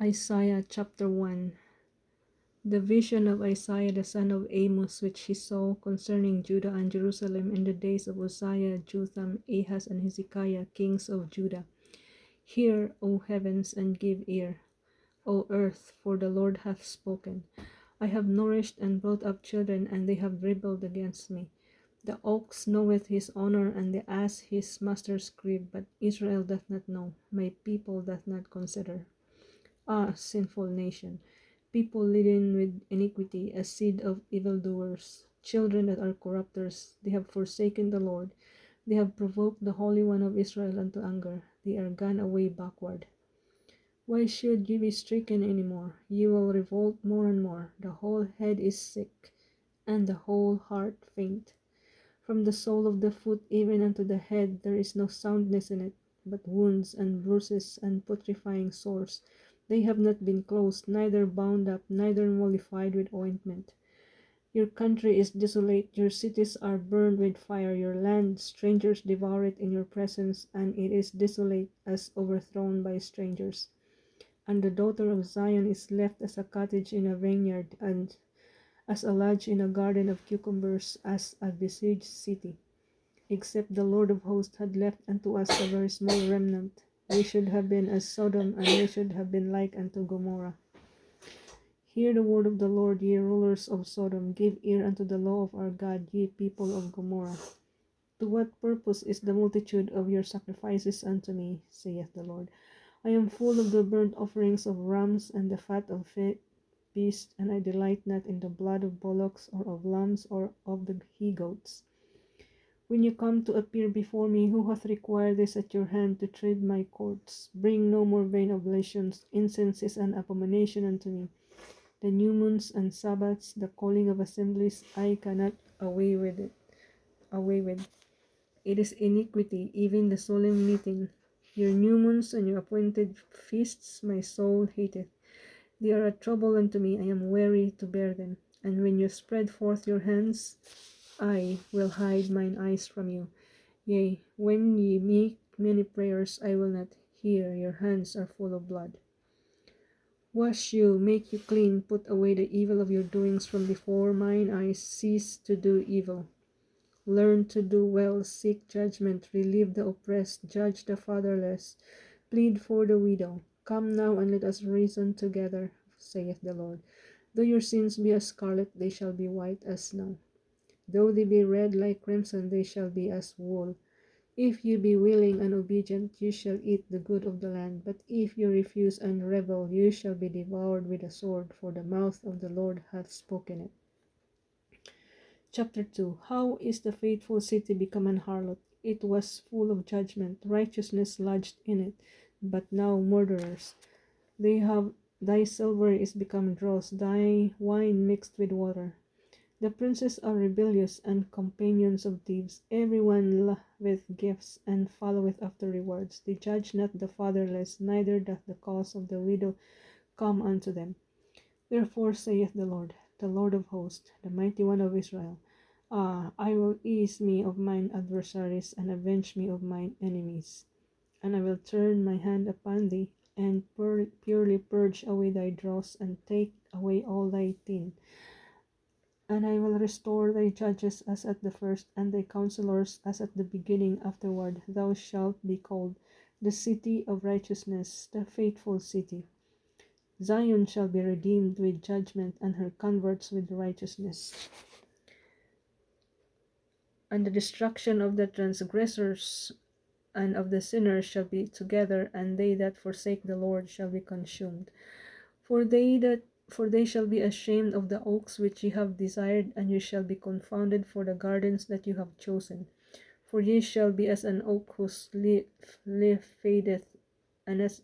Isaiah chapter 1. The vision of Isaiah the son of Amos which he saw concerning Judah and Jerusalem in the days of Uzziah, Jotham, Ahaz, and Hezekiah, kings of Judah. Hear, O heavens, and give ear, O earth, for the Lord hath spoken. I have nourished and brought up children, and they have rebelled against me. The ox knoweth his honor, and the ass his master's crib, but Israel doth not know, my people doth not consider. Ah, sinful nation, people laden with iniquity, a seed of evildoers, children that are corrupters, they have forsaken the Lord, they have provoked the Holy One of Israel unto anger, they are gone away backward. Why should ye be stricken any more? Ye will revolt more and more. The whole head is sick, and the whole heart faint. From the sole of the foot even unto the head there is no soundness in it, but wounds and bruises and putrefying sores. They have not been closed, neither bound up, neither mollified with ointment. Your country is desolate, your cities are burned with fire, your land, strangers devour it in your presence, and it is desolate as overthrown by strangers. And the daughter of Zion is left as a cottage in a vineyard, and as a lodge in a garden of cucumbers, as a besieged city. Except the Lord of hosts had left unto us a very small remnant, we should have been as Sodom, and we should have been like unto Gomorrah. Hear the word of the Lord, ye rulers of Sodom, give ear unto the law of our God, ye people of Gomorrah. To what purpose is the multitude of your sacrifices unto me, saith the Lord? I am full of the burnt offerings of rams and the fat of beasts, and I delight not in the blood of bullocks or of lambs or of the he-goats. When you come to appear before me, who hath required this at your hand to tread my courts? Bring no more vain oblations. Incense is an abomination unto me. The new moons and Sabbaths, the calling of assemblies, I cannot away with it. Away with. It is iniquity, even the solemn meeting. Your new moons and your appointed feasts my soul hateth. They are a trouble unto me, I am weary to bear them. And when you spread forth your hands, I will hide mine eyes from you. Yea, when ye make many prayers, I will not hear, your hands are full of blood. Wash you, make you clean, put away the evil of your doings from before mine eyes, cease to do evil. Learn to do well, seek judgment, relieve the oppressed, judge the fatherless, plead for the widow. Come now and let us reason together, saith the Lord. Though your sins be as scarlet, they shall be white as snow. Though they be red like crimson, they shall be as wool. If you be willing and obedient, you shall eat the good of the land. But if you refuse and rebel, you shall be devoured with a sword, for the mouth of the Lord hath spoken it. Chapter 2. How is the faithful city become an harlot? It was full of judgment, righteousness lodged in it, but now murderers. They have thy silver is become dross, thy wine mixed with water. The princes are rebellious and companions of thieves. Everyone loveth gifts and followeth after rewards. They judge not the fatherless, neither doth the cause of the widow come unto them. Therefore saith the Lord of hosts, the mighty one of Israel, Ah, I will ease me of mine adversaries, and avenge me of mine enemies. And I will turn my hand upon thee, and purely purge away thy dross, and take away all thy tin. And I will restore thy judges as at the first, and thy counselors as at the beginning. Afterward thou shalt be called the city of righteousness, the faithful city. Zion shall be redeemed with judgment, and her converts with righteousness. And the destruction of the transgressors and of the sinners shall be together, and they that forsake the Lord shall be consumed. For they shall be ashamed of the oaks which ye have desired, and ye shall be confounded for the gardens that you have chosen. For ye shall be as an oak whose leaf fadeth, and as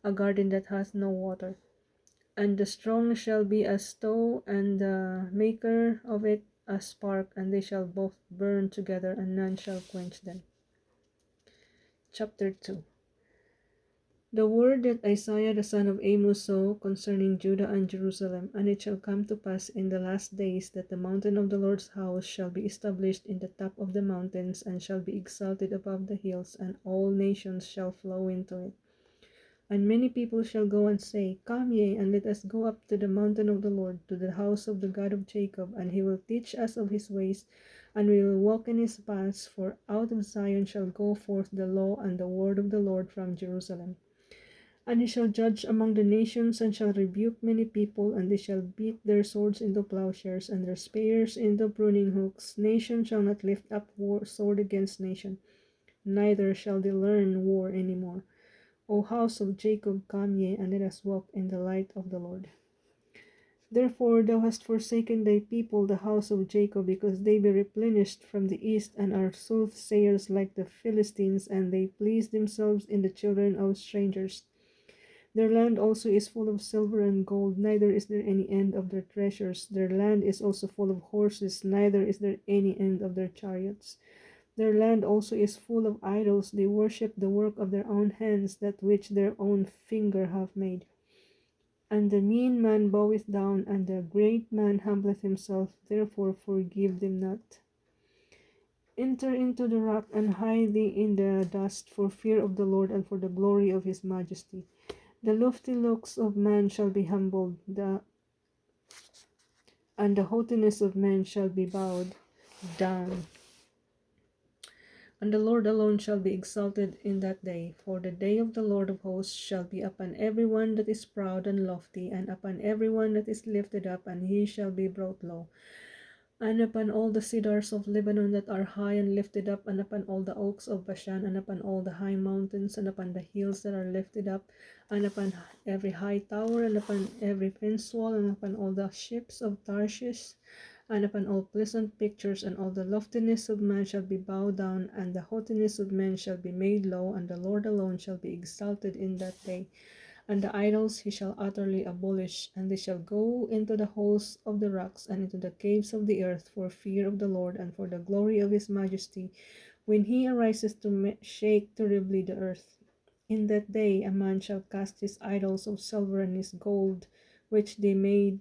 a garden that hath no water. And the strong shall be a stove, and the maker of it a spark, and they shall both burn together, and none shall quench them. Chapter 2. The word that Isaiah the son of Amos saw concerning Judah and Jerusalem. And it shall come to pass in the last days that the mountain of the Lord's house shall be established in the top of the mountains, and shall be exalted above the hills, and all nations shall flow into it. And many people shall go and say, Come ye, and let us go up to the mountain of the Lord, to the house of the God of Jacob, and he will teach us of his ways, and we will walk in his paths. For out of Zion shall go forth the law and the word of the Lord from Jerusalem. And he shall judge among the nations, and shall rebuke many people, and they shall beat their swords into plowshares, and their spears into pruning hooks. Nation shall not lift up sword against nation, neither shall they learn war any more. O house of Jacob, come ye, and let us walk in the light of the Lord. Therefore thou hast forsaken thy people, the house of Jacob, because they be replenished from the east, and are soothsayers like the Philistines, and they please themselves in the children of strangers. Their land also is full of silver and gold, neither is there any end of their treasures. Their land is also full of horses, neither is there any end of their chariots. Their land also is full of idols. They worship the work of their own hands, that which their own finger hath made. And the mean man boweth down, and the great man humbleth himself, therefore forgive them not. Enter into the rock, and hide thee in the dust, for fear of the Lord, and for the glory of his majesty. The lofty looks of man shall be humbled, and the haughtiness of men shall be bowed down. And the Lord alone shall be exalted in that day, for the day of the Lord of hosts shall be upon every one that is proud and lofty, and upon every one that is lifted up, and he shall be brought low. And upon all the cedars of Lebanon that are high and lifted up, and upon all the oaks of Bashan, and upon all the high mountains, and upon the hills that are lifted up, and upon every high tower, and upon every fence wall, and upon all the ships of Tarshish, and upon all pleasant pictures, and all the loftiness of man shall be bowed down, and the haughtiness of men shall be made low, and the Lord alone shall be exalted in that day. And the idols he shall utterly abolish, and they shall go into the holes of the rocks, and into the caves of the earth, for fear of the Lord, and for the glory of his majesty, when he ariseth to shake terribly the earth. In that day a man shall cast his idols of silver and his gold, which they made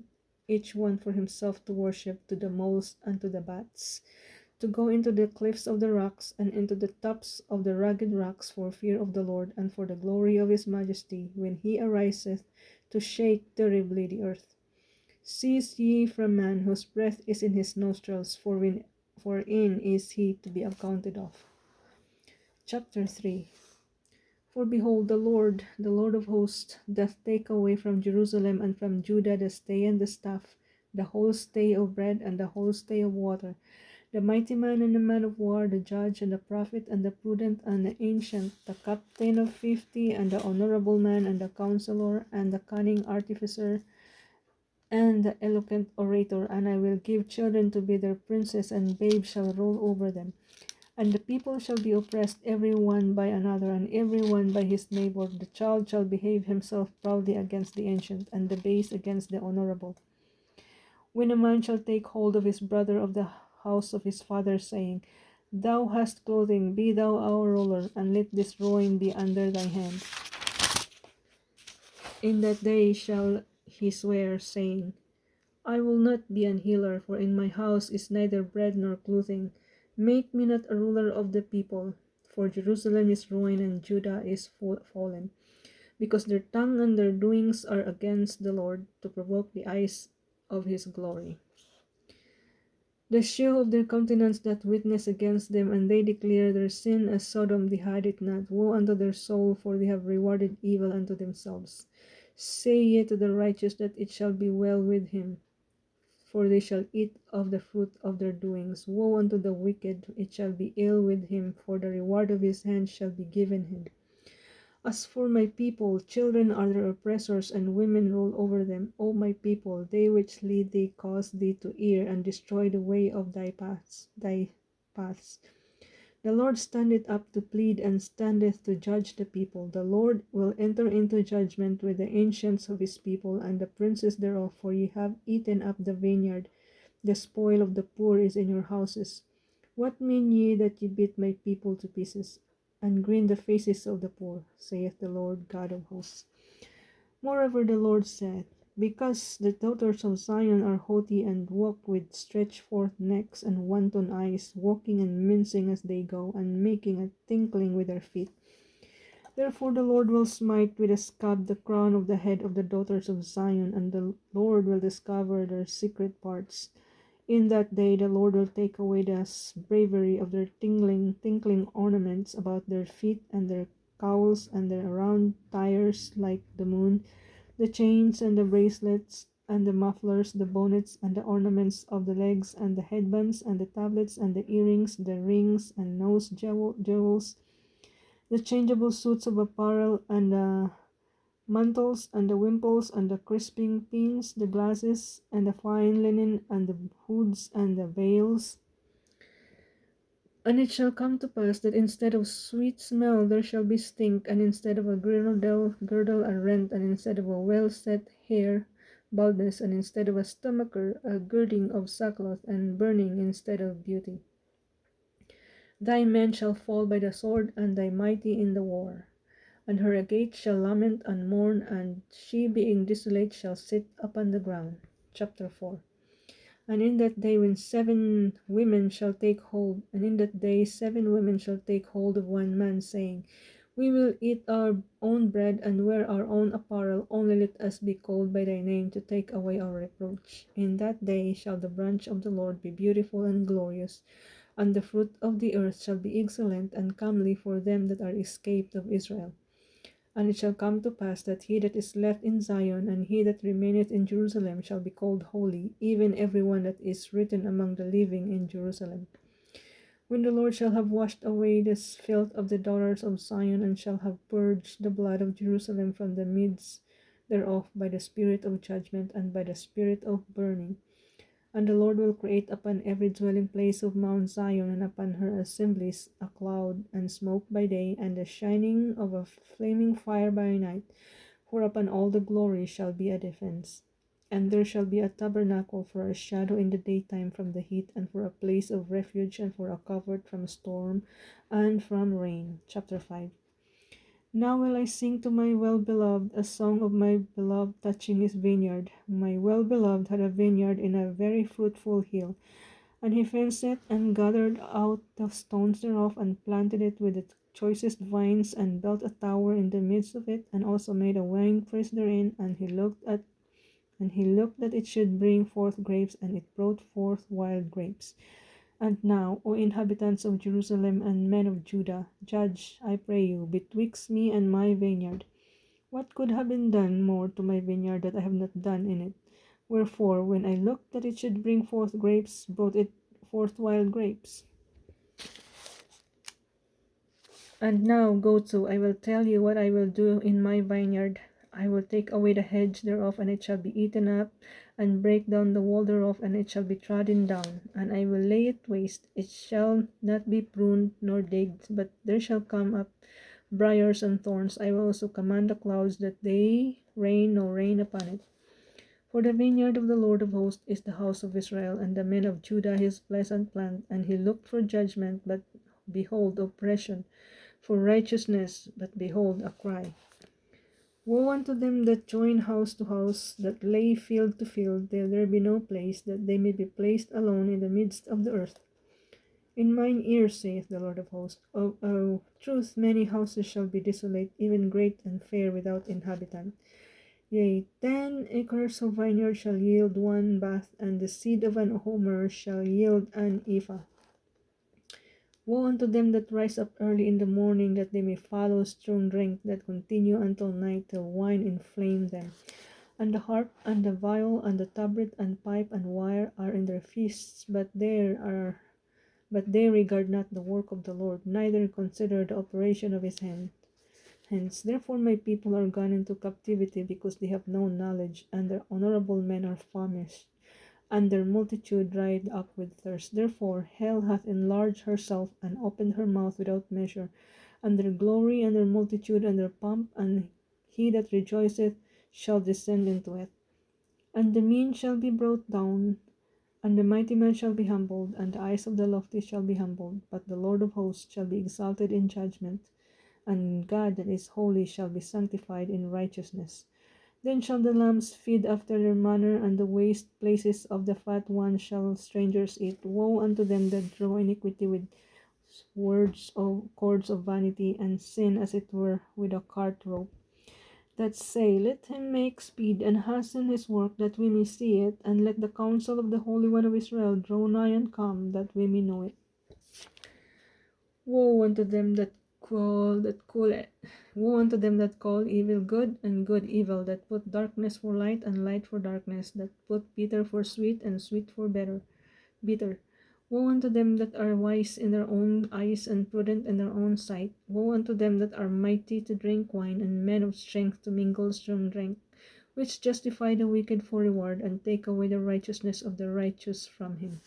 each one for himself to worship, to the moles and to the bats, to go into the cliffs of the rocks, and into the tops of the rugged rocks, for fear of the Lord, and for the glory of his majesty, when he ariseth to shake terribly the earth. Cease ye from man, whose breath is in his nostrils, for in is he to be accounted of. Chapter 3. For behold, the Lord of hosts, doth take away from Jerusalem and from Judah the stay and the staff, the whole stay of bread and the whole stay of water, the mighty man and the man of war, the judge and the prophet and the prudent and the ancient, the captain of 50 and the honorable man and the counselor and the cunning artificer and the eloquent orator. And I will give children to be their princes, and babes shall rule over them. And the people shall be oppressed every one by another, and every one by his neighbor. The child shall behave himself proudly against the ancient, and the base against the honorable. When a man shall take hold of his brother of the house of his father, saying, Thou hast clothing, be thou our ruler, and let this ruin be under thy hand. In that day shall he swear, saying, I will not be an healer, for in my house is neither bread nor clothing. Make me not a ruler of the people, for Jerusalem is ruined and Judah is fallen, because their tongue and their doings are against the Lord, to provoke the eyes of his glory. The shew of their countenance doth witness against them, and they declare their sin as Sodom, they hide it not. Woe unto their soul, for they have rewarded evil unto themselves. Say ye to the righteous that it shall be well with him, for they shall eat of the fruit of their doings. Woe unto the wicked, it shall be ill with him, for the reward of his hand shall be given him. As for my people, children are their oppressors, and women rule over them. O my people, they which lead thee cause thee to err, and destroy the way of thy paths. The Lord standeth up to plead, and standeth to judge the people. The Lord will enter into judgment with the ancients of his people, and the princes thereof, for ye have eaten up the vineyard. The spoil of the poor is in your houses. What mean ye that ye beat my people to pieces, and grin the faces of the poor, saith the Lord God of hosts? Moreover the Lord said, Because the daughters of Zion are haughty, and walk with stretched forth necks and wanton eyes, walking and mincing as they go, and making a tinkling with their feet, Therefore the Lord will smite with a scab the crown of the head of the daughters of Zion, and the Lord will discover their secret parts. In that day the Lord will take away the bravery of their tinkling ornaments about their feet, and their cowls and their round tires like the moon, the chains and the bracelets and the mufflers, the bonnets and the ornaments of the legs, and the headbands and the tablets and the earrings, the rings and nose jewels, the changeable suits of apparel, and the mantles, and the wimples, and the crisping pins, the glasses, and the fine linen, and the hoods, and the veils. And it shall come to pass that instead of sweet smell there shall be stink, and instead of a girdle a rent, and instead of a well set hair baldness, and instead of a stomacher a girding of sackcloth, and burning instead of beauty. Thy men shall fall by the sword, and thy mighty in the war. And her gates shall lament and mourn, and she being desolate shall sit upon the ground. Chapter 4. And in that day when 7 women shall take hold, and in that day 7 women shall take hold of one man, saying, We will eat our own bread and wear our own apparel, only let us be called by thy name to take away our reproach. In that day shall the branch of the Lord be beautiful and glorious, and the fruit of the earth shall be excellent and comely for them that are escaped of Israel. And it shall come to pass that he that is left in Zion, and he that remaineth in Jerusalem, shall be called holy, even every one that is written among the living in Jerusalem. When the Lord shall have washed away the filth of the daughters of Zion, and shall have purged the blood of Jerusalem from the midst thereof by the spirit of judgment and by the spirit of burning. And the Lord will create upon every dwelling place of Mount Zion, and upon her assemblies, a cloud and smoke by day, and the shining of a flaming fire by night, for upon all the glory shall be a defense. And there shall be a tabernacle for a shadow in the daytime from the heat, and for a place of refuge, and for a covert from storm and from rain. Chapter 5. Now will I sing to my well-beloved a song of my beloved touching his vineyard. My well-beloved had a vineyard in a very fruitful hill, and he fenced it, and gathered out the stones thereof, and planted it with the choicest vines, and built a tower in the midst of it, and also made a winepress therein, and he looked that it should bring forth grapes, and it brought forth wild grapes. And now, O inhabitants of Jerusalem and men of Judah, judge, I pray you, betwixt me and my vineyard. What could have been done more to my vineyard that I have not done in it? Wherefore, when I looked that it should bring forth grapes, brought it forth wild grapes. And now go to, I will tell you what I will do in my vineyard. I will take away the hedge thereof, and it shall be eaten up, and break down the wall thereof, and it shall be trodden down, and I will lay it waste. It shall not be pruned nor digged, but there shall come up briars and thorns. I will also command the clouds that they rain no rain upon it. For the vineyard of the Lord of hosts is the house of Israel, and the men of Judah his pleasant plant. And he looked for judgment, but behold oppression, for righteousness, but behold a cry. Woe unto them that join house to house, that lay field to field, till there be no place, that they may be placed alone in the midst of the earth. In mine ear, saith the Lord of hosts, of truth many houses shall be desolate, even great and fair, without inhabitant. Yea, 10 acres of vineyard shall yield 1 bath, and the seed of an homer shall yield an ephah. Woe unto them that rise up early in the morning, that they may follow strong drink, that continue until night, till wine inflame them. And the harp, and the viol, and the tabret, and pipe, and wire are in their feasts, but they regard not the work of the Lord, neither consider the operation of his hand. Hence, therefore, my people are gone into captivity, because they have no knowledge, and their honorable men are famished, and their multitude dried up with thirst. Therefore, hell hath enlarged herself, and opened her mouth without measure, and their glory, and their multitude, and their pomp, and he that rejoiceth shall descend into it. And the mean shall be brought down, and the mighty man shall be humbled, and the eyes of the lofty shall be humbled, but the Lord of hosts shall be exalted in judgment, and God that is holy shall be sanctified in righteousness. Then shall the lambs feed after their manner, and the waste places of the fat ones shall strangers eat. Woe unto them that draw iniquity with words of cords of vanity, and sin as it were with a cart rope, that say, let him make speed and hasten his work, that we may see it, and let the counsel of the Holy One of Israel draw nigh and come, that we may know it. Woe unto them woe unto them that call evil good and good evil, that put darkness for light and light for darkness, that put bitter for sweet and sweet for bitter. Woe unto them that are wise in their own eyes and prudent in their own sight. Woe unto them that are mighty to drink wine, and men of strength to mingle strong drink, which justify the wicked for reward, and take away the righteousness of the righteous from him.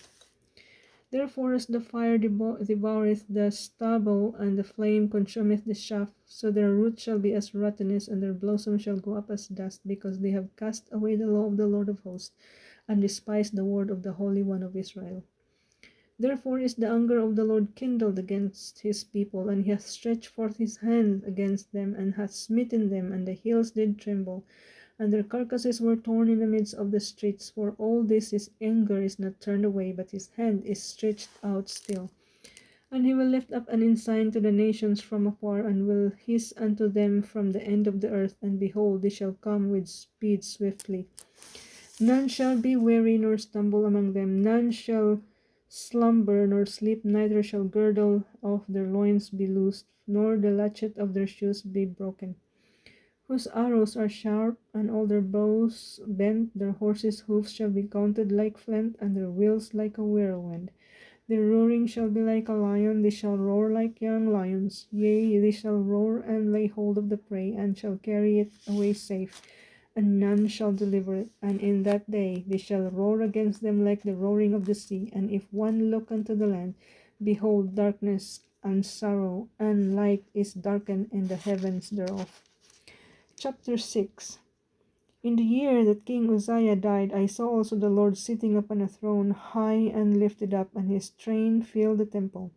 Therefore as the fire devoureth the stubble, and the flame consumeth the chaff, so their root shall be as rottenness, and their blossom shall go up as dust, because they have cast away the law of the Lord of hosts, and despised the word of the Holy One of Israel. Therefore is the anger of the Lord kindled against his people, and he hath stretched forth his hand against them, and hath smitten them, and the hills did tremble, and their carcasses were torn in the midst of the streets. For all this his anger is not turned away, but his hand is stretched out still. And he will lift up an ensign to the nations from afar, and will hiss unto them from the end of the earth, and behold, they shall come with speed swiftly. None shall be weary nor stumble among them, none shall slumber nor sleep, neither shall girdle of their loins be loosed, nor the latchet of their shoes be broken. Whose arrows are sharp, and all their bows bent, their horses' hoofs shall be counted like flint, and their wheels like a whirlwind. Their roaring shall be like a lion, they shall roar like young lions. Yea, they shall roar and lay hold of the prey, and shall carry it away safe, and none shall deliver it. And in that day they shall roar against them like the roaring of the sea. And if one look unto the land, behold, darkness and sorrow, and light is darkened in the heavens thereof. Chapter 6. In the year that King Uzziah died, I saw also the Lord sitting upon a throne, high and lifted up, and his train filled the temple.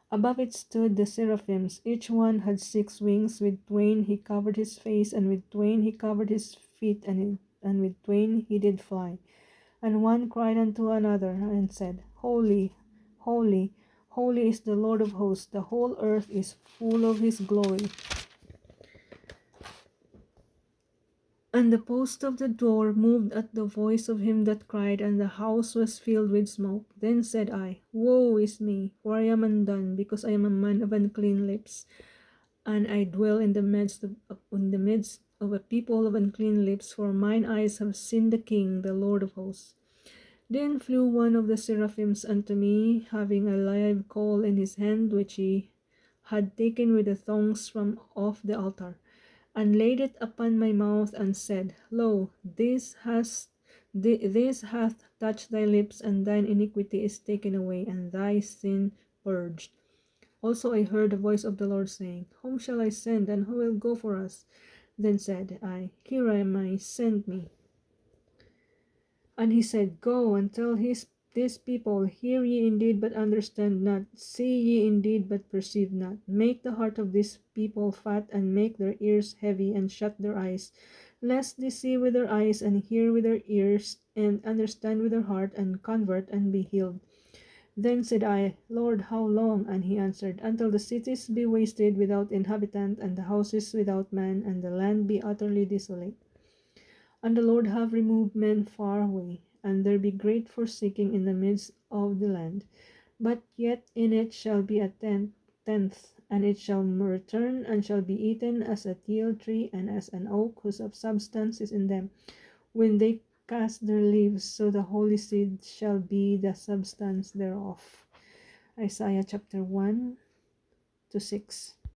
Above it stood the seraphims, each one had 6 wings. With twain he covered his face, and with twain he covered his feet, and with twain he did fly. And one cried unto another, and said, Holy, holy, holy is the Lord of hosts, the whole earth is full of his glory. And the post of the door moved at the voice of him that cried, and the house was filled with smoke. Then said I, Woe is me, for I am undone, because I am a man of unclean lips, and I dwell in the midst of a people of unclean lips, for mine eyes have seen the King, the Lord of hosts. Then flew one of the seraphims unto me, having a live coal in his hand, which he had taken with the thongs from off the altar, and laid it upon my mouth, and said, Lo, this hath touched thy lips, and thine iniquity is taken away, and thy sin purged. Also I heard the voice of the Lord saying, Whom shall I send, and who will go for us? Then said I, Here am I, send me. And he said, Go and tell this people, Hear ye indeed, but understand not, see ye indeed, but perceive not. Make the heart of this people fat, and make their ears heavy, and shut their eyes, lest they see with their eyes, and hear with their ears, and understand with their heart, and convert, and be healed. Then said I, Lord, how long? And he answered, Until the cities be wasted without inhabitant, and the houses without man, and the land be utterly desolate. And the Lord have removed men far away, and there be great forsaking in the midst of the land. But yet in it shall be a tenth, and it shall return, and shall be eaten as a teil tree, and as an oak whose substance is in them. When they cast their leaves, so the holy seed shall be the substance thereof. Isaiah chapter 1 to 6.